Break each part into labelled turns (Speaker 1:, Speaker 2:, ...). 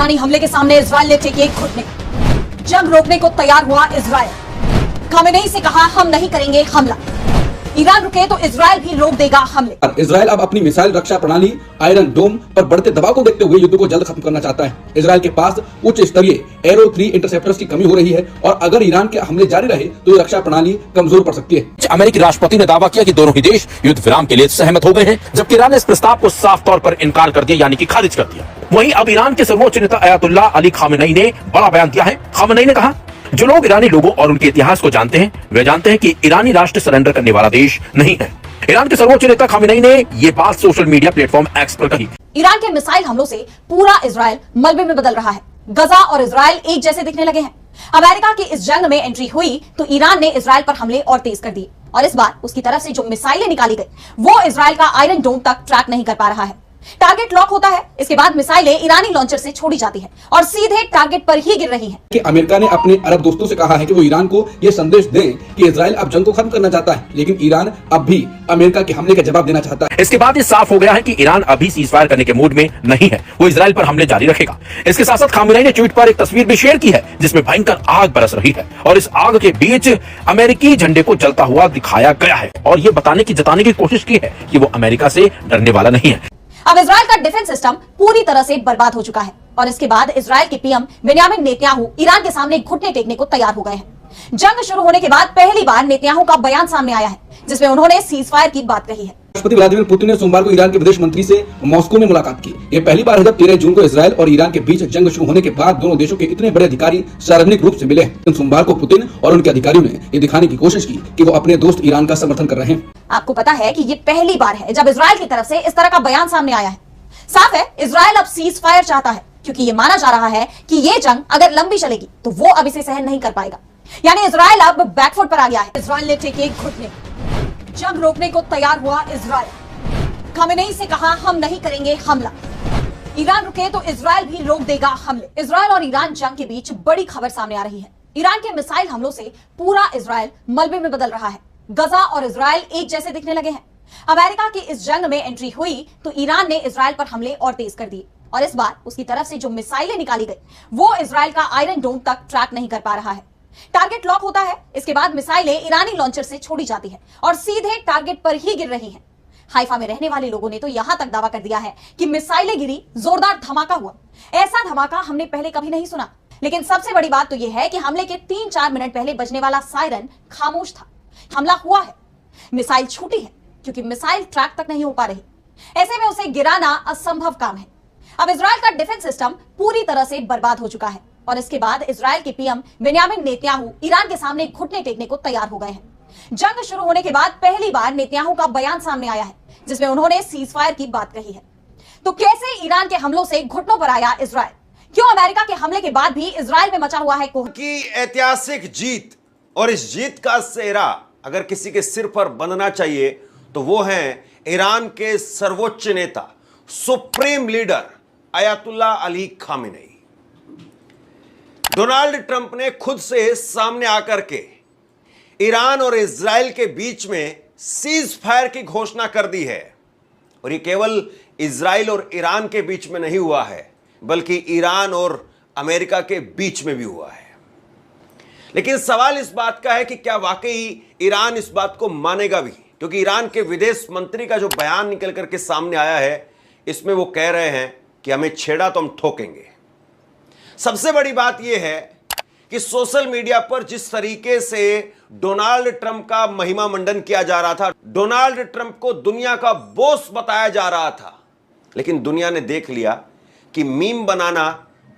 Speaker 1: ईरानी हमले के सामने इजराइल ने टेके घुटने। जंग रोकने को तैयार हुआ इजराइल। खामेनेई से कहा हम नहीं करेंगे हमला। ईरान रुके तो इजराइल भी रोक देगा हमले।
Speaker 2: इजराइल अब अपनी मिसाइल रक्षा प्रणाली आयरन डोम पर बढ़ते दबाव को देखते हुए युद्ध को जल्द खत्म करना चाहता है। इजराइल के पास उच्च स्तरीय एरो 3 इंटरसेप्टर्स की कमी हो रही है और अगर ईरान के हमले जारी रहे तो ये रक्षा प्रणाली कमजोर पड़ सकती है।
Speaker 3: अमेरिकी राष्ट्रपति ने दावा किया कि दोनों ही देश युद्ध विराम के लिए सहमत हो गए हैं, जबकि ईरान ने इस प्रस्ताव को साफ तौर पर इनकार कर दिया, यानी कि खारिज कर दिया। वहीं अब ईरान के सर्वोच्च नेता अयातुल्लाह अली खामेनेई ने बड़ा बयान दिया है। खामेनेई ने कहा, जो लोग ईरानी लोगों और उनके इतिहास को जानते हैं वे जानते हैं कि ईरानी राष्ट्र सरेंडर करने वाला देश नहीं है। ईरान के सर्वोच्च नेता खामेनेई ने यह बात सोशल मीडिया प्लेटफॉर्म एक्स पर कही।
Speaker 1: ईरान के मिसाइल हमलों से पूरा इजराइल मलबे में बदल रहा है। गजा और इजराइल एक जैसे दिखने लगे हैं। अमेरिका की इस जंग में एंट्री हुई तो ईरान ने इजराइल पर हमले और तेज कर दिए और इस बार उसकी तरफ से जो मिसाइलें निकाली गई वो इजराइल का आयरन डोम तक ट्रैक नहीं कर पा रहा है। टारगेट लॉक होता है, इसके बाद मिसाइलें ईरानी लॉन्चर से छोड़ी जाती है और सीधे टारगेट पर ही गिर रही हैं।
Speaker 2: कि अमेरिका ने अपने अरब दोस्तों से कहा है कि वो ईरान को यह संदेश दें कि इजराइल अब जंग को खत्म करना चाहता है, लेकिन ईरान अब भी अमेरिका के हमले का जवाब देना चाहता है।
Speaker 3: इसके बाद ये साफ हो गया है कि ईरान अभी सीज फायर करने के मूड में नहीं है, वो इजराइल पर हमले जारी रखेगा। इसके साथ साथ खामेनेई ने ट्वीट पर एक तस्वीर भी शेयर की है जिसमें भयंकर आग बरस रही है और इस आग के बीच अमेरिकी झंडे को जलता हुआ दिखाया गया है और ये जताने की कोशिश की है कि वो अमेरिका से डरने वाला नहीं है।
Speaker 1: अब इजराइल का डिफेंस सिस्टम पूरी तरह से बर्बाद हो चुका है और इसके बाद इजराइल के पीएम बेंयामिन नेतन्याहू ईरान के सामने घुटने टेकने को तैयार हो गए हैं। जंग शुरू होने के बाद पहली बार नेतन्याहू का बयान सामने आया है जिसमें उन्होंने सीज फायर की बात कही है।
Speaker 2: राष्ट्रपति व्लादिमीर पुतिन ने सोमवार को ईरान के विदेश मंत्री से मॉस्को में मुलाकात की। यह पहली बार है जब 13 जून को इजराइल और ईरान के बीच जंग शुरू होने के बाद दोनों देशों के इतने बड़े अधिकारी सार्वजनिक रूप से मिले हैं। सोमवार को पुतिन और उनके अधिकारियों ने यह दिखाने की कोशिश की कि वो अपने दोस्त ईरान का समर्थन कर रहे हैं।
Speaker 1: आपको पता है कि ये पहली बार है जब इजराइल की तरफ से इस तरह का बयान सामने आया है। साफ है इजराइल अब सीज फायर चाहता है क्योंकि ये माना जा रहा है कि ये जंग अगर लंबी चलेगी तो वो अब इसे सहन नहीं कर पाएगा, यानी इजराइल अब बैकफुट पर आ गया है। इजराइल ने टेके घुटने। जंग रोकने को तैयार हुआ इजराइल। खामेनेई से कहा हम नहीं करेंगे हमला। ईरान रुके तो इजराइल भी रोक देगा हमले। इजराइल और ईरान जंग के बीच बड़ी खबर सामने आ रही है। ईरान के मिसाइल हमलों से पूरा इजराइल मलबे में बदल रहा है। गजा और इजराइल एक जैसे दिखने लगे हैं। अमेरिका की इस जंग में एंट्री हुई तो ईरान ने इजराइल पर हमले और तेज कर दिए और इस बार उसकी तरफ से जो मिसाइलें निकाली गई वो इजराइल का आयरन डोम तक ट्रैक नहीं कर पा रहा है। टारगेट लॉक होता है, इसके बाद मिसाइलें ईरानी लॉन्चर से छोड़ी जाती है और सीधे टारगेट पर ही गिर रही हैं। हाइफा में रहने वाले लोगों ने तो यहां तक दावा कर दिया है कि मिसाइलें गिरी, जोरदार धमाका हुआ। ऐसा धमाका हमने पहले कभी नहीं सुना। लेकिन सबसे बड़ी बात तो यह है कि हमले के 3-4 मिनट पहले बजने वाला सायरन खामोश था। हमला हुआ है, मिसाइल छूटी है क्योंकि मिसाइल ट्रैक तक नहीं हो पा रही। ऐसे में उसे गिराना असंभव काम है। अब इजराइल का डिफेंस सिस्टम पूरी तरह से बर्बाद हो चुका है और इसके बाद इजराइल के पीएम बेंयामिन नेतन्याहू ईरान के सामने घुटने टेकने को तैयार हो गए हैं। जंग शुरू होने के बाद पहली बार नेतन्याहू का बयान सामने आया है जिसमें उन्होंने सीज फायर की बात कही है। तो कैसे ईरान के हमलों से घुटनों पर आया इजराइल? क्यों अमेरिका के हमले के बाद भी इजराइल में मचा हुआ है कोहराम
Speaker 4: की ऐतिहासिक जीत, और इस जीत का सेहरा अगर किसी के सिर पर बंधना चाहिए तो वो हैं ईरान के सर्वोच्च नेता, supreme leader Ayatollah Ali Khamenei. Donald Trump ने खुद से सामने आकर के ईरान और इजराइल के बीच में सीज फायर की घोषणा कर दी है और ये केवल इजराइल और ईरान के बीच में नहीं हुआ है बल्कि ईरान और अमेरिका के बीच में भी हुआ है। लेकिन सवाल इस बात का है कि क्या वाकई ईरान इस बात को मानेगा भी, क्योंकि ईरान के विदेश मंत्री का जो बयान निकल करके सामने आया है इसमें वो कह रहे हैं कि हमें छेड़ा तो हम ठोकेंगे। सबसे बड़ी बात यह है कि सोशल मीडिया पर जिस तरीके से डोनाल्ड ट्रंप का महिमा मंडन किया जा रहा था, डोनाल्ड ट्रंप को दुनिया का बॉस बताया जा रहा था, लेकिन दुनिया ने देख लिया कि मीम बनाना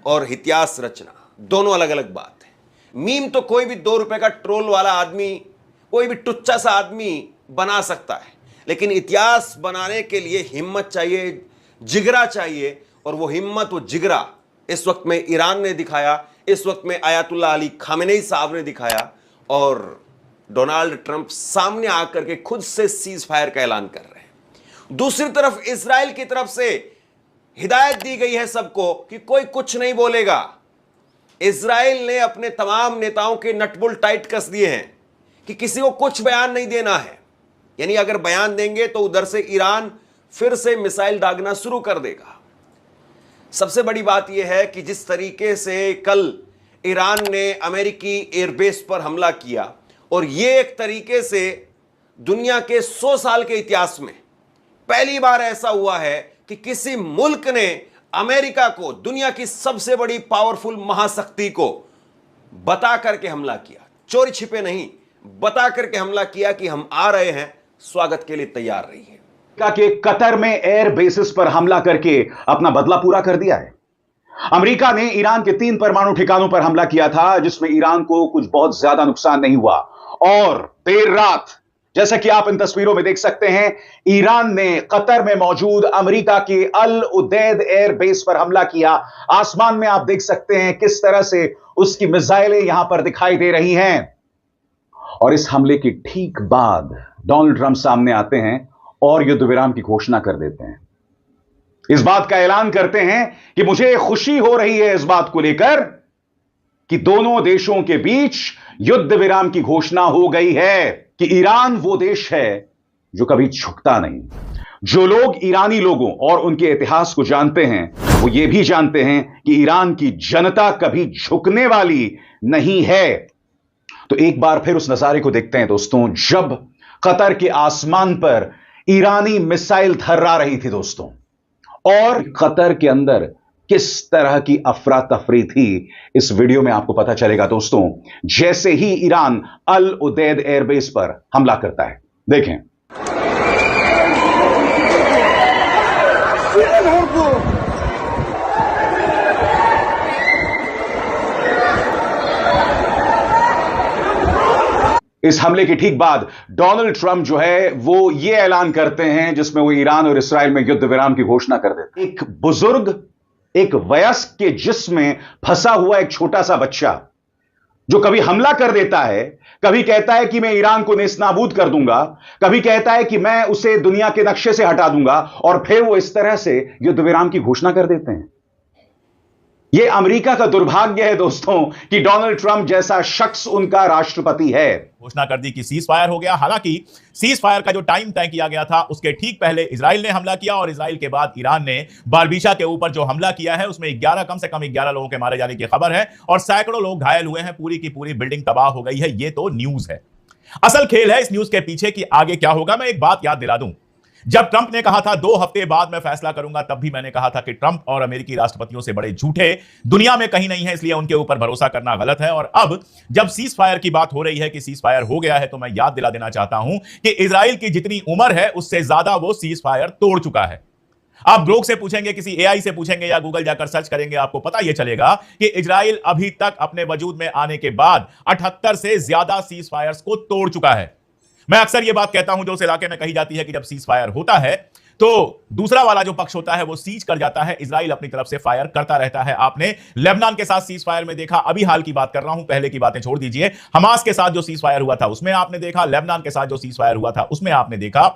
Speaker 4: और इतिहास रचना दोनों अलग अलग बात है। मीम तो कोई भी 2 रुपए का ट्रोल वाला आदमी, कोई भी टुच्चा सा आदमी बना सकता है, लेकिन इतिहास बनाने के लिए हिम्मत चाहिए, जिगरा चाहिए, और वो हिम्मत, वो जिगरा इस वक्त में ईरान ने दिखाया, इस वक्त में अयातुल्लाह अली खामेनेई साहब ने दिखाया और डोनाल्ड ट्रंप सामने आकर के खुद से सीज फायर का ऐलान कर रहे हैं। दूसरी तरफ इजराइल की तरफ से हिदायत दी गई है सबको कि कोई कुछ नहीं बोलेगा। इजराइल ने अपने तमाम नेताओं के नटबुल टाइट कस दिए हैं कि किसी को कुछ बयान नहीं देना है, यानी अगर बयान देंगे तो उधर से ईरान फिर से मिसाइल दागना शुरू कर देगा। सबसे बड़ी बात यह है कि जिस तरीके से कल ईरान ने अमेरिकी एयरबेस पर हमला किया, और यह एक तरीके से दुनिया के 100 साल के इतिहास में पहली बार ऐसा हुआ है कि किसी मुल्क ने अमेरिका को, दुनिया की सबसे बड़ी पावरफुल महाशक्ति को, बता करके हमला किया। चोरी छिपे नहीं, बता करके हमला किया कि हम आ रहे हैं, स्वागत के लिए तैयार रहिए।
Speaker 5: के कतर में एयर बेसिस पर हमला करके अपना बदला पूरा कर दिया है। अमेरिका ने ईरान के 3 परमाणु ठिकानों पर हमला किया था, जिसमें ईरान को कुछ बहुत ज्यादा नुकसान नहीं हुआ। और देर रात, जैसा कि आप इन तस्वीरों में देख सकते हैं, ईरान ने कतर में मौजूद अमेरिका के अल उदैद एयर बेस पर हमला किया। आसमान में आप देख सकते हैं किस तरह से उसकी मिसाइलें यहां पर दिखाई दे रही हैं। और इस हमले के ठीक बाद डोनाल्ड ट्रंप सामने आते हैं और युद्ध विराम की घोषणा कर देते हैं। इस बात का ऐलान करते हैं कि मुझे खुशी हो रही है इस बात को लेकर कि दोनों देशों के बीच युद्ध विराम की घोषणा हो गई है, कि ईरान वो देश है जो कभी झुकता नहीं। जो लोग ईरानी लोगों और उनके इतिहास को जानते हैं, वो ये भी जानते हैं कि ईरान की जनता कभी झुकने वाली नहीं है। तो एक बार फिर उस नजारे को देखते हैं दोस्तों, जब कतर के आसमान पर ईरानी मिसाइल थर्रा रही थी दोस्तों, और कतर के अंदर किस तरह की अफरा तफरी थी, इस वीडियो में आपको पता चलेगा दोस्तों, जैसे ही ईरान अल उदैद एयरबेस पर हमला करता है। देखें। इस हमले के ठीक बाद डोनाल्ड ट्रंप जो है वो ये ऐलान करते हैं, जिसमें वो ईरान और इस्राएल में युद्ध विराम की घोषणा कर देते हैं। एक बुजुर्ग, एक वयस्क के जिस्म में फंसा हुआ एक छोटा सा बच्चा जो कभी हमला कर देता है, कभी कहता है कि मैं ईरान को नेस्तनाबूद कर दूंगा, कभी कहता है कि मैं उसे दुनिया के नक्शे से हटा दूंगा, और फिर वो इस तरह से युद्ध विराम की घोषणा कर देते हैं। यह अमेरिका का दुर्भाग्य है दोस्तों कि डोनाल्ड ट्रंप जैसा शख्स उनका राष्ट्रपति है।
Speaker 6: घोषणा कर दी कि सीज फायर हो गया। हालांकि सीज फायर का जो टाइम तय किया गया था, उसके ठीक पहले इजराइल ने हमला किया, और इजराइल के बाद ईरान ने बारबीशा के ऊपर जो हमला किया है, उसमें 11 कम से कम 11 लोगों के मारे जाने की खबर है, और सैकड़ों लोग घायल हुए हैं। पूरी की पूरी बिल्डिंग तबाह हो गई है। ये तो न्यूज है। असल खेल है इस न्यूज के पीछे कि आगे क्या होगा। मैं एक बात याद दिला दूं, जब ट्रंप ने कहा था 2 हफ्ते बाद मैं फैसला करूंगा, तब भी मैंने कहा था कि ट्रंप और अमेरिकी राष्ट्रपतियों से बड़े झूठे दुनिया में कहीं नहीं है, इसलिए उनके ऊपर भरोसा करना गलत है। और अब जब सीज फायर की बात हो रही है कि सीज फायर हो गया है, तो मैं याद दिला देना चाहता हूं कि इजराइल की जितनी उम्र है, उससे ज्यादा वो सीज फायर तोड़ चुका है। आप ग्रोक से पूछेंगे, किसी एआई से पूछेंगे, या गूगल जाकर सर्च करेंगे, आपको पता यह चलेगा कि इजराइल अभी तक अपने वजूद में आने के बाद 78 से ज्यादा सीज फायर्स को तोड़ चुका है। मैं अक्सर यह बात कहता हूं जो उस इलाके में कही जाती है कि जब सीज फायर होता है तो दूसरा वाला जो पक्ष होता है वो सीज कर जाता है, इजराइल अपनी तरफ से फायर करता रहता है। आपने लेबनान के साथ सीज फायर में देखा, अभी हाल की बात कर रहा हूं, पहले की बातें छोड़ दीजिए। हमास के साथ जो सीज फायर हुआ था उसमें आपने देखा, लेबनान के साथ जो सीज फायर हुआ था उसमें आपने देखा,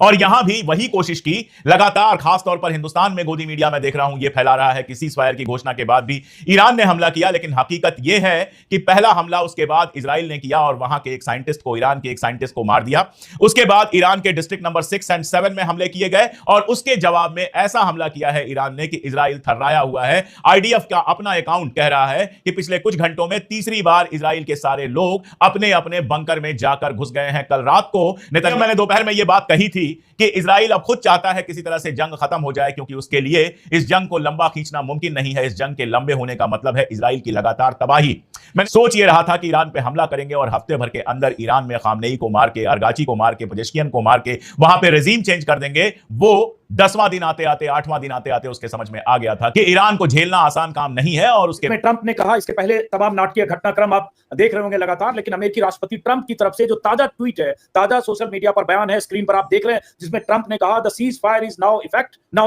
Speaker 6: और यहां भी वही कोशिश की लगातार। खासतौर पर हिंदुस्तान में गोदी मीडिया में देख रहा हूं, यह फैला रहा है कि सीज फायर की घोषणा के बाद भी ईरान ने हमला किया, लेकिन हकीकत यह है कि पहला हमला उसके बाद इजराइल ने किया और वहां के एक साइंटिस्ट को, ईरान के एक साइंटिस्ट को मार दिया। उसके बाद ईरान के डिस्ट्रिक्ट नंबर 6 और 7 में हमले किए गए, और उसके जवाब में ऐसा हमला किया है ईरान ने कि इजराइल थर्राया हुआ है। आईडीएफ का अपना अकाउंट कह रहा है कि पिछले कुछ घंटों में तीसरी बार इजराइल के सारे लोग अपने अपने बंकर में जाकर घुस गए हैं। कल रात को मैंने दोपहर में यह बात कही थी कि इजराइल अब खुद चाहता है किसी तरह से जंग खत्म हो जाए, क्योंकि उसके लिए इस जंग को लंबा खींचना मुमकिन नहीं है। इस जंग के लंबे होने का मतलब है इजराइल की लगातार तबाही। मैं सोच ये रहा था कि ईरान पे हमला करेंगे और हफ्ते भर के अंदर ईरान में खामनेई को मार के, अरगाची को मार के, पेजेश्कियन को मार के वहां पे रेजीम चेंज कर देंगे। वो 10वां दिन आते आते, 8वां दिन आते आते उसके समझ में आ गया था कि ईरान को झेलना आसान काम नहीं है। और उसके
Speaker 7: ट्रंप ने कहा, इसके पहले तमाम नाटकीय घटनाक्रम आप देख रहे होंगे लगातार, लेकिन अमेरिकी राष्ट्रपति ट्रंप की तरफ से जो ताजा ट्वीट है, ताजा सोशल मीडिया पर बयान है, स्क्रीन पर आप देख रहे हैं, जिसमें ट्रंप ने कहा, the ceasefire is now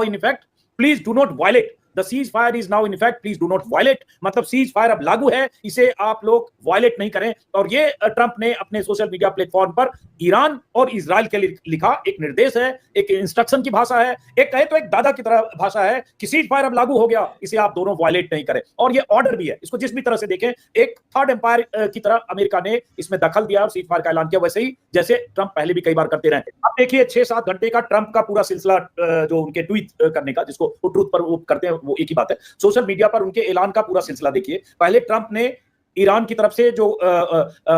Speaker 7: in effect, please do not violate. The ceasefire is now in effect, please do not violate। मतलब सीज फायर अब लागू है, इसे आप लोग वायलेट नहीं करें। और ये ट्रंप ने अपने सोशल मीडिया प्लेटफॉर्म पर ईरान और इजराइल के लिए लिखा एक निर्देश है, एक इंस्ट्रक्शन की भाषा है, एक कहे तो एक दादा की तरह भाषा है कि सीज फायर अब लागू हो गया, इसे आप दोनों वायलेट नहीं करें। और ये ऑर्डर भी है, इसको जिस भी तरह से देखें, एक थर्ड एम्पायर की तरह अमेरिका ने इसमें दखल दिया और सीज फायर का ऐलान किया, वैसे ही जैसे ट्रंप पहले भी कई बार करते रहे। अब देखिए 6-7 घंटे का ट्रंप का पूरा सिलसिला जो उनके ट्वीट करने का, जिसको ट्रूथ पर वो करते हैं, वो एक ही बात है। सोशल मीडिया पर उनके ऐलान का पूरा सिलसिला देखिए। पहले ट्रंप ने ईरान की तरफ से जो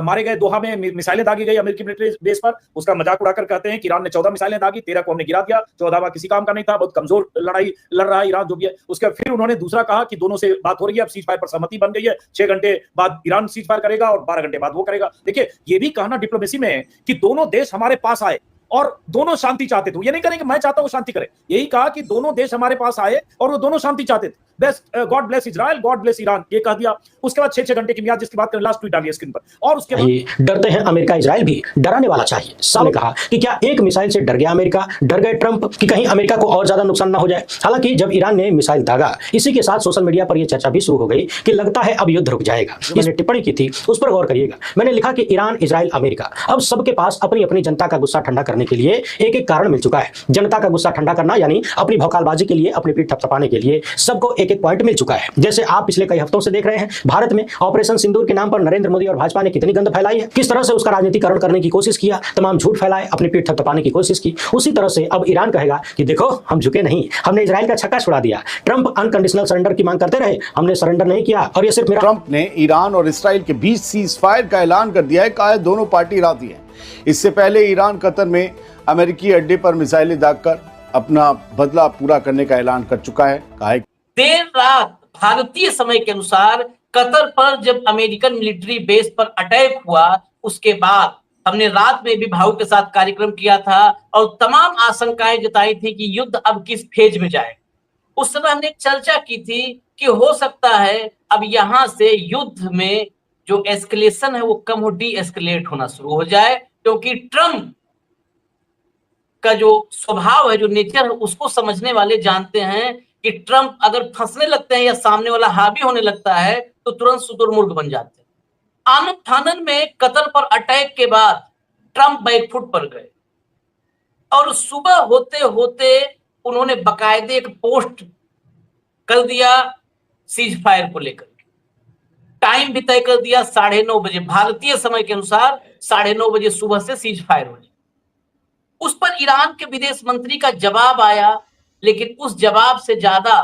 Speaker 7: मारे गए दोहा में मिसाइलें दागी गई अमेरिकी मिलिट्री बेस पर, उसका मजाक उड़ाकर कहते हैं कि ईरान ने 14 मिसाइलें दागी, 13 को हमने गिरा दिया, 14वां किसी काम का नहीं था, बहुत कमजोर लड़ाई लड़ रहा है ईरान जो भी है। उसके फिर उन्होंने दूसरा कहा कि दोनों से बात हो रही है, अब सीज फायर पर सहमति बन गई है, 6 घंटे बाद ईरान सीज फायर करेगा और 12 घंटे बाद वो करेगा। देखिए ये भी कहना डिप्लोमेसी में है कि दोनों देश हमारे पास आए और दोनों शांति चाहते थे। ये नहीं करें कि मैं चाहता हूं शांति करे, यही कहा कि दोनों देश हमारे पास आए और वो दोनों शांति चाहते थे। Best God bless Israel, God bless Iran, ये कह दिया। उसके बाद 6 घंटे की मियाद, जिसकी बात करें लास्ट ट्वीट डालिए स्क्रीन पर। और उसके बाद
Speaker 8: डरते हैं अमेरिका इजराइल भी, डराने वाला चाहिए। सबने कहा कि क्या एक मिसाइल से डर गया अमेरिका, डर गए ट्रंप कि कहीं अमेरिका को और ज्यादा नुकसान ना हो जाए। हालांकि जब ईरान ने मिसाइल दागा, इसी के साथ सोशल मीडिया पर यह चर्चा भी शुरू हो गई कि लगता है अब युद्ध रुक जाएगा। मैंने टिप्पणी की थी उस पर गौर करिएगा। मैंने लिखा कि ईरान, इजराइल, अमेरिका, अब सबके पास अपनी अपनी जनता का गुस्सा ठंडा करने के लिए एक एक कारण मिल चुका है। जनता का गुस्सा ठंडा करना यानी अपनी भौकालबाजी के लिए, अपनी पीठ थपथपाने के लिए सबको एक एक पॉइंट मिल चुका है। जैसे आप पिछले कई हफ्तों से देख रहे हैं भारत में ऑपरेशन सिंदूर के नाम पर नरेंद्र मोदी और भाजपा ने कितनी गंद फैलाई है, किस तरह से उसका राजनीतिकरण करने की कोशिश किया, तमाम झूठ फैलाए, अपनी पीठ थपथपाने की कोशिश की। उसी तरह से अब ईरान कहेगा कि देखो हम झुके नहीं, हमने इजराइल का छक्का छुड़ा दिया। ट्रंप अनकंडीशनल सरेंडर की मांग करते रहे, हमने सरेंडर नहीं किया और ये सिर्फ
Speaker 9: ट्रंप ने ईरान और इसराइल के बीच सीज फायर का ऐलान कर दिया है। कहा है दोनों पार्टी राजी हैं। इससे पहले ईरान कतर में अमेरिकी अड्डे पर मिसाइलें दागकर अपना बदला पूरा करने का ऐलान कर चुका है। कहा है
Speaker 10: देर रात भारतीय समय के अनुसार कतर पर जब अमेरिकन मिलिट्री बेस पर अटैक हुआ, उसके बाद हमने रात में भी भाऊ के साथ कार्यक्रम किया था और तमाम आशंकाएं जताई थी कि युद्ध अब किस फेज में जाए। उस समय हमने चर्चा की थी कि हो सकता है अब यहां से युद्ध में जो एस्केलेशन है वो कम हो, डी एस्केलेट होना शुरू हो जाए, क्योंकि ट्रंप का जो स्वभाव है, जो नेचर है, उसको समझने वाले जानते हैं कि ट्रंप अगर फंसने लगते हैं या सामने वाला हावी होने लगता है तो तुरंत शुतुरमुर्ग बन जाते हैं। आनन फानन में कतर पर अटैक के बाद ट्रंप बैकफुट पर गए और सुबह होते होते उन्होंने बाकायदे एक पोस्ट कर दिया सीज फायर को लेकर। टाइम भी तय कर दिया 9:30 बजे भारतीय समय के अनुसार, 9:30 बजे सुबह से सीज फायर हो जाए। उस पर ईरान के विदेश मंत्री का जवाब आया, लेकिन उस जवाब से ज्यादा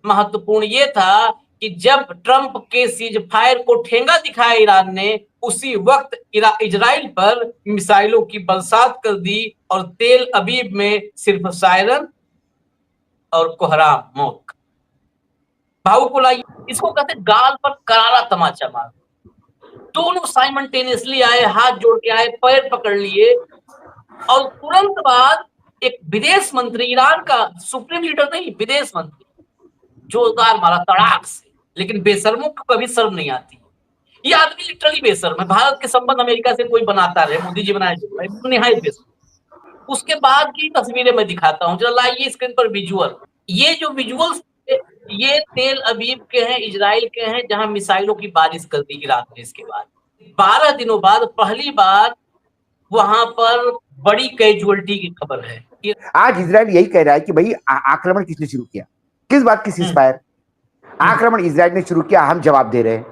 Speaker 10: महत्वपूर्ण यह था कि जब ट्रंप के सीज फायर को ठेंगा दिखाया ईरान ने, उसी वक्त इजराइल पर मिसाइलों की बरसात कर दी और तेल अबीब में सिर्फ सायरन और कोहराम मौत। भाऊ को लाइए, इसको कहते गाल पर करारा तमाचा मार। दोनों साइमल्टेनियसली आए, हाथ जोड़ के आए, पैर पकड़ लिए और तुरंत बाद एक विदेश मंत्री, ईरान का सुप्रीम लीडर नहीं, विदेश मंत्री, जोरदार मारा तड़ाक से। लेकिन बेशर्मों को कभी शर्म नहीं आती। ये आदमी लिटरली बेशर्म है। भारत के संबंध अमेरिका से कोई बनाता रहे, मोदी जी बनाए, निहायत बेशर्म। उसके बाद की तस्वीरें मैं दिखाता हूँ, जरा लाइए स्क्रीन पर विजुअल। ये जो विजुअल्स ये तेल अबीब के हैं, इजराइल के हैं, जहां मिसाइलों की बारिश कर दी ईरान ने। इसके बाद 12 दिनों बाद पहली बार वहां पर बड़ी कैजुअलिटी की खबर है।
Speaker 11: आज इजराइल यही कह रहा है कि भाई आक्रमण किसने शुरू किया, किस बात की सीज फायर? आक्रमण इजराइल ने शुरू किया, हम जवाब दे रहे हैं।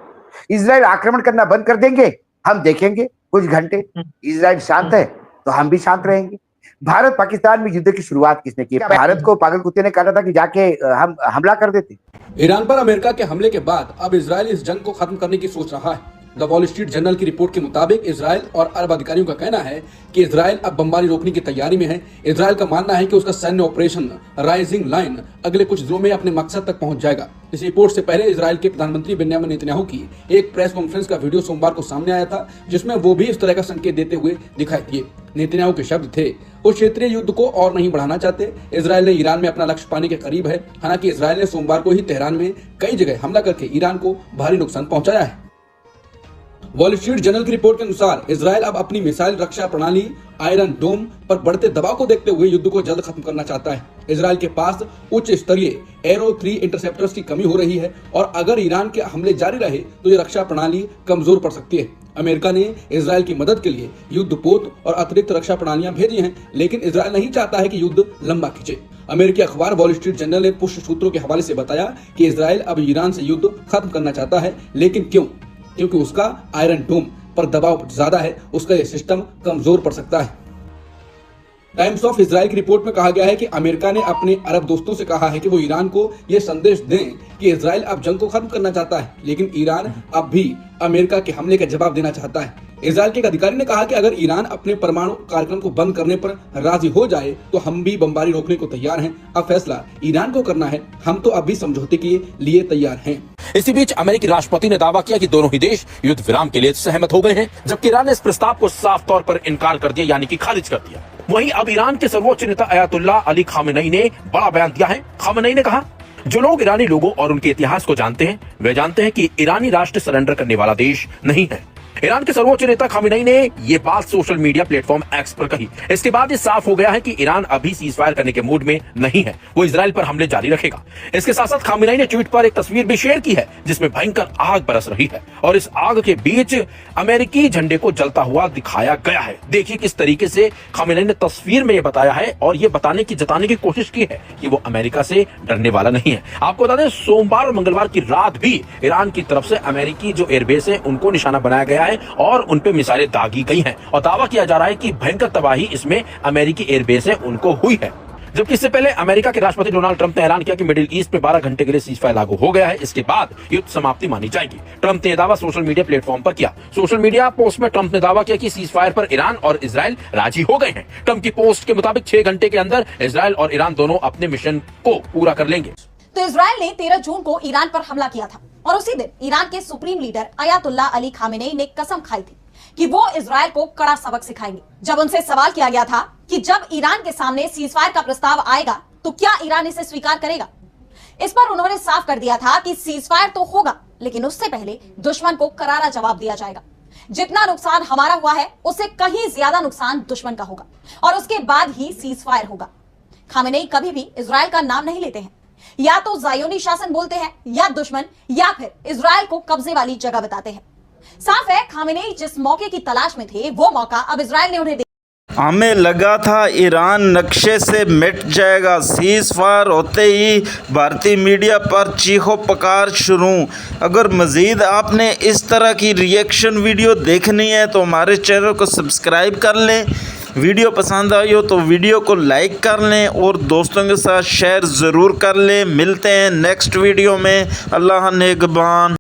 Speaker 11: इजराइल आक्रमण करना बंद कर देंगे, हम देखेंगे कुछ घंटे। इजराइल शांत है तो हम भी शांत रहेंगे। भारत पाकिस्तान में युद्ध की शुरुआत किसने की? भारत को पागल कुत्ते ने कहा था कि जाके हम हमला कर देते।
Speaker 2: ईरान पर अमेरिका के हमले के बाद अब इजराइल इस जंग को खत्म करने की सोच रहा है। द वॉल स्ट्रीट जर्नल की रिपोर्ट के मुताबिक इजराइल और अरब अधिकारियों का कहना है कि इजराइल अब बमबारी रोकने की तैयारी में है। इजराइल का मानना है कि उसका सैन्य ऑपरेशन राइजिंग लाइन अगले कुछ दिनों में अपने मकसद तक पहुंच जाएगा। इस रिपोर्ट से पहले इजराइल के प्रधानमंत्री बेन्यामिन नेतन्याहू की एक प्रेस कॉन्फ्रेंस का वीडियो सोमवार को सामने आया था, जिसमें वो भी इस तरह का संकेत देते हुए दिखाई दिए। नेतन्याहू के शब्द थे, वो क्षेत्रीय युद्ध को और नहीं बढ़ाना चाहते। इजराइल ने ईरान में अपना लक्ष्य पाने के करीब है। हालांकि इजराइल ने सोमवार को ही तेहरान में कई जगह हमला करके ईरान को भारी नुकसान पहुंचाया है। वॉल स्ट्रीट जर्नल की रिपोर्ट के अनुसार इजराइल अब अपनी मिसाइल रक्षा प्रणाली आयरन डोम पर बढ़ते दबाव को देखते हुए युद्ध को जल्द खत्म करना चाहता है। इजराइल के पास उच्च स्तरीय एरो 3 इंटरसेप्टर्स की कमी हो रही है और अगर ईरान के हमले जारी रहे तो ये रक्षा प्रणाली कमजोर पड़ सकती है। अमेरिका ने इजराइल की मदद के लिए युद्धपोत और अतिरिक्त रक्षा प्रणालियां भेजी हैं, लेकिन इजराइल नहीं चाहता है कि युद्ध लंबा खिंचे। अमेरिकी अखबार वॉल स्ट्रीट जर्नल ने पुष्ट सूत्रों के हवाले से बताया कि इजराइल अब ईरान से युद्ध खत्म करना चाहता है, लेकिन क्यों? क्योंकि उसका आयरन डोम पर दबाव ज्यादा है, उसका यह सिस्टम कमजोर पड़ सकता है। टाइम्स ऑफ इजराइल की रिपोर्ट में कहा गया है कि अमेरिका ने अपने अरब दोस्तों से कहा है कि वो ईरान को ये संदेश दें कि इजराइल अब जंग को खत्म करना चाहता है, लेकिन ईरान अब भी अमेरिका के हमले का जवाब देना चाहता है। इजराइल के एक अधिकारी ने कहा कि अगर ईरान अपने परमाणु कार्यक्रम को बंद करने पर राजी हो जाए तो हम भी बमबारी रोकने को तैयार हैं। अब फैसला ईरान को करना है, हम तो अभी समझौते के लिए तैयार हैं।
Speaker 3: इसी बीच अमेरिकी राष्ट्रपति ने दावा किया कि दोनों ही देश युद्ध विराम के लिए सहमत हो गए हैं, जबकि ईरान ने इस प्रस्ताव को साफ तौर पर इनकार कर दिया, यानी कि खारिज कर दिया। वहीं अब ईरान के सर्वोच्च नेता अयातुल्लाह अली खामेनेई ने बड़ा बयान दिया है। खामेनेई ने कहा, जो लोग ईरानी लोगों और उनके इतिहास को जानते हैं वे जानते हैं कि ईरानी राष्ट्र सरेंडर करने वाला देश नहीं है। ईरान के सर्वोच्च नेता खामेनेई ने ये बात सोशल मीडिया प्लेटफॉर्म एक्स पर कही। इसके बाद ये साफ हो गया है कि ईरान अभी सीज फायर करने के मूड में नहीं है, वो इजराइल पर हमले जारी रखेगा। इसके साथ साथ खामेनेई ने ट्वीट पर एक तस्वीर भी शेयर की है जिसमें भयंकर आग बरस रही है और इस आग के बीच अमेरिकी झंडे को जलता हुआ दिखाया गया है। देखिए किस तरीके से खामेनेई ने तस्वीर में ये बताया है और ये जताने की कोशिश की है कि वो अमेरिका से डरने वाला नहीं है। आपको बता दें, सोमवार और मंगलवार की रात भी ईरान की तरफ से अमेरिकी जो एयरबेस है उनको निशाना बनाया गया है और उन पे मिसाइलें दागी गई हैं और दावा किया जा रहा है कि भयंकर तबाही इसमें अमेरिकी एयरबेस है उनको हुई है। जबकि इससे पहले अमेरिका के राष्ट्रपति डोनाल्ड ट्रंप ने ऐलान किया कि मिडिल ईस्ट में 12 घंटे के लिए सीज फायर लागू हो गया है। इसके बाद युद्ध समाप्ति मानी जाएगी। ट्रंप ने यह दावा सोशल मीडिया प्लेटफॉर्म पर किया। सोशल मीडिया पोस्ट में ट्रंप ने दावा किया कि सीज फायर पर ईरान और इजराइल राजी हो गए हैं। ट्रंप की पोस्ट के मुताबिक 6 घंटे के अंदर इजराइल और ईरान दोनों अपने मिशन को पूरा कर लेंगे।
Speaker 1: तो इजराइल ने 13 जून को ईरान पर हमला किया था और उसी दिन ईरान के supreme leader Ayatollah Ali Khamenei ने कसम खाई थी कि वो इजराइल को कड़ा सबक सिखाएंगे। जब उनसे सवाल किया गया था कि जब ईरान के सामने सीजफायर का प्रस्ताव आएगा तो क्या ईरान इसे स्वीकार करेगा, इस पर उन्होंने साफ कर दिया था कि सीजफायर तो होगा, लेकिन उससे पहले दुश्मन को करारा जवाब दिया जाएगा। जितना नुकसान हमारा हुआ है उससे कहीं ज्यादा नुकसान दुश्मन का होगा और उसके बाद ही सीजफायर होगा। खामेनेई कभी भी इजराइल का नाम नहीं लेते हैं, या तो ज़ायोनी शासन बोलते हैं या दुश्मन, या फिर इजराइल को कब्जे वाली जगह बताते हैं। साफ है, खामेनेई जिस मौके की तलाश में थे वो मौका अब इजराइल ने उन्हें
Speaker 12: हमें लगा था ईरान नक्शे से मिट जाएगा। सीज फायर होते ही भारतीय मीडिया पर चीखो पकार शुरू। अगर मज़ीद आपने इस तरह की रिएक्शन वीडियो देखनी है तो हमारे चैनल को सब्सक्राइब कर लें। वीडियो पसंद आई हो तो वीडियो को लाइक कर लें और दोस्तों के साथ शेयर ज़रूर कर लें। मिलते हैं नेक्स्ट वीडियो में। अल्लाह निगहबान।